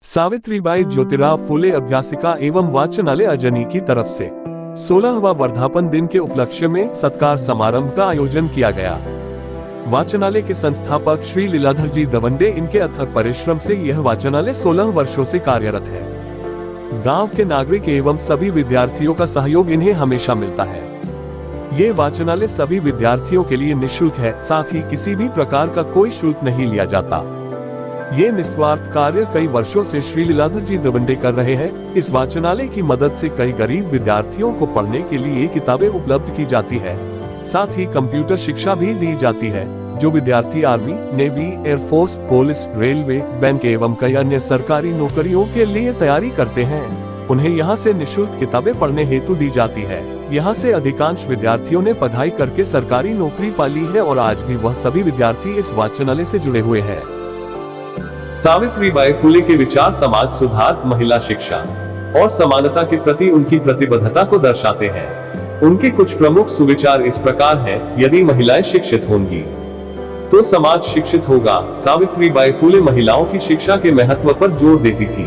सावित्रीबाई ज्योतिराव फुले अभ्यासिका एवं वाचनालय अजनी की तरफ से 16वां वर्धापन दिन के उपलक्ष्य में सत्कार समारोह का आयोजन किया गया। वाचनालय के संस्थापक श्री लीलाधर जी दवंडे, इनके अथक परिश्रम से यह वाचनालय 16 वर्षों से कार्यरत है। गांव के नागरिक एवं सभी विद्यार्थियों का सहयोग इन्हें हमेशा मिलता है। ये वाचनालय सभी विद्यार्थियों के लिए निःशुल्क है, साथ ही किसी भी प्रकार का कोई शुल्क नहीं लिया जाता। ये निस्वार्थ कार्य कई वर्षों से श्री लीलाधर जी दवंडे कर रहे हैं। इस वाचनालय की मदद से कई गरीब विद्यार्थियों को पढ़ने के लिए किताबें उपलब्ध की जाती है, साथ ही कंप्यूटर शिक्षा भी दी जाती है। जो विद्यार्थी army, navy, air force, police, railway, bank एवं कई अन्य सरकारी नौकरियों के लिए तैयारी करते हैं, उन्हें यहाँ से निःशुल्क किताबें पढ़ने हेतु दी जाती है। यहाँ से अधिकांश विद्यार्थियों ने पढ़ाई करके सरकारी नौकरी पाली है और आज भी वह सभी विद्यार्थी इस वाचनालय से जुड़े हुए हैं। सावित्रीबाई फुले के विचार समाज सुधार, महिला शिक्षा और समानता के प्रति उनकी प्रतिबद्धता को दर्शाते हैं। उनके कुछ प्रमुख सुविचार इस प्रकार हैं: यदि महिलाएं शिक्षित होंगी तो समाज शिक्षित होगा। सावित्रीबाई फुले महिलाओं की शिक्षा के महत्व पर जोर देती थी।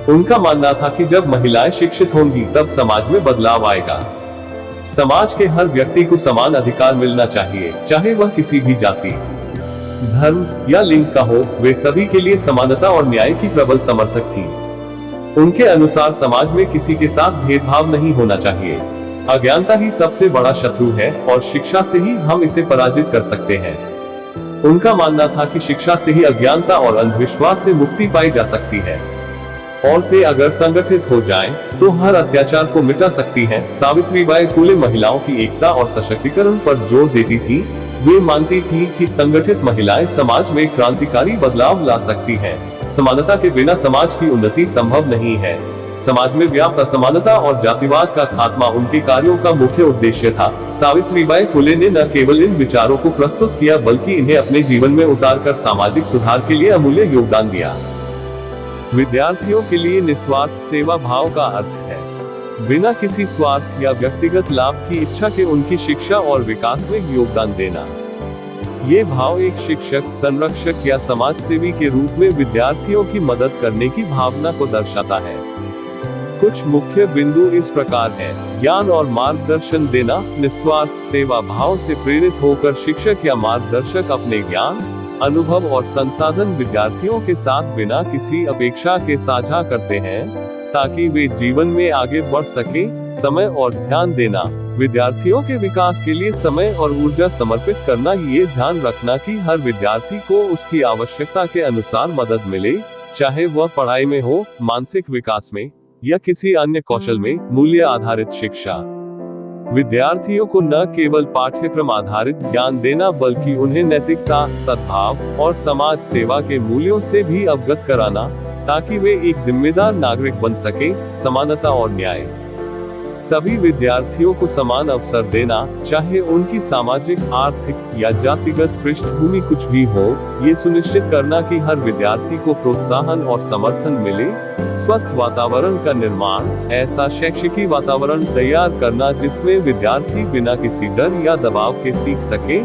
उनका मानना था कि जब महिलाएं शिक्षित होंगी तब समाज में बदलाव आएगा। समाज के हर व्यक्ति को समान अधिकार मिलना चाहिए, चाहे वह किसी भी जाति, धर्म या लिंग का हो। वे सभी के लिए समानता और न्याय की प्रबल समर्थक थी। उनके अनुसार समाज में किसी के साथ भेदभाव नहीं होना चाहिए। अज्ञानता ही सबसे बड़ा शत्रु है और शिक्षा से ही हम इसे पराजित कर सकते हैं। उनका मानना था कि शिक्षा से ही अज्ञानता और अंधविश्वास से मुक्ति पाई जा सकती है। औरतें अगर संगठित हो जाएं, तो हर अत्याचार को मिटा सकती हैं। सावित्रीबाई फुले महिलाओं की एकता और सशक्तिकरण पर जोर देती थी। वे मानती थी कि संगठित महिलाएं समाज में क्रांतिकारी बदलाव ला सकती हैं। समानता के बिना समाज की उन्नति संभव नहीं है। समाज में व्याप्त असमानता और जातिवाद का खात्मा उनके कार्यों का मुख्य उद्देश्य था। सावित्रीबाई फुले ने न केवल इन विचारों को प्रस्तुत किया, बल्कि इन्हें अपने जीवन में उतारकर सामाजिक सुधार के लिए अमूल्य योगदान दिया। विद्यार्थियों के लिए निस्वार्थ सेवा भाव का अर्थ है बिना किसी स्वार्थ या व्यक्तिगत लाभ की इच्छा के उनकी शिक्षा और विकास में योगदान देना। ये भाव एक शिक्षक, संरक्षक या समाज सेवी के रूप में विद्यार्थियों की मदद करने की भावना को दर्शाता है। कुछ मुख्य बिंदु इस प्रकार हैं: ज्ञान और मार्गदर्शन देना। निस्वार्थ सेवा भाव से प्रेरित होकर शिक्षक या मार्गदर्शक अपने ज्ञान, अनुभव और संसाधन विद्यार्थियों के साथ बिना किसी अपेक्षा के साझा करते हैं, ताकि वे जीवन में आगे बढ़ सके। समय और ध्यान देना। विद्यार्थियों के विकास के लिए समय और ऊर्जा समर्पित करना। ये ध्यान रखना कि हर विद्यार्थी को उसकी आवश्यकता के अनुसार मदद मिले, चाहे वह पढ़ाई में हो, मानसिक विकास में या किसी अन्य कौशल में। मूल्य आधारित शिक्षा। विद्यार्थियों को न केवल पाठ्यक्रम आधारित ज्ञान देना, बल्कि उन्हें नैतिकता, सद्भाव और समाज सेवा के मूल्यों से भी अवगत कराना, ताकि वे एक जिम्मेदार नागरिक बन सके। समानता और न्याय। सभी विद्यार्थियों को समान अवसर देना, चाहे उनकी सामाजिक, आर्थिक या जातिगत पृष्ठभूमि कुछ भी हो। ये सुनिश्चित करना कि हर विद्यार्थी को प्रोत्साहन और समर्थन मिले। स्वस्थ वातावरण का निर्माण। ऐसा शैक्षिकी वातावरण तैयार करना जिसमें विद्यार्थी बिना किसी डर या दबाव के सीख सके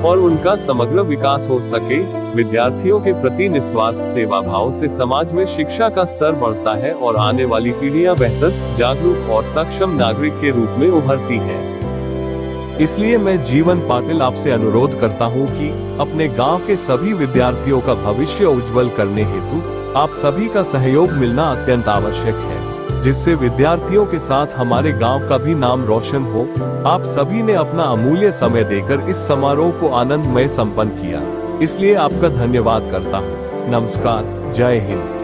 और उनका समग्र विकास हो सके। विद्यार्थियों के प्रति निस्वार्थ सेवा भाव से समाज में शिक्षा का स्तर बढ़ता है और आने वाली पीढ़ियां बेहतर, जागरूक और सक्षम नागरिक के रूप में उभरती हैं। इसलिए मैं जीवन पाटिल आपसे अनुरोध करता हूं कि अपने गांव के सभी विद्यार्थियों का भविष्य उज्जवल करने हेतु आप सभी का सहयोग मिलना अत्यंत आवश्यक है, जिससे विद्यार्थियों के साथ हमारे गांव का भी नाम रोशन हो। आप सभी ने अपना अमूल्य समय देकर इस समारोह को आनंदमय संपन्न किया, इसलिए आपका धन्यवाद करता हूँ। नमस्कार। जय हिंद।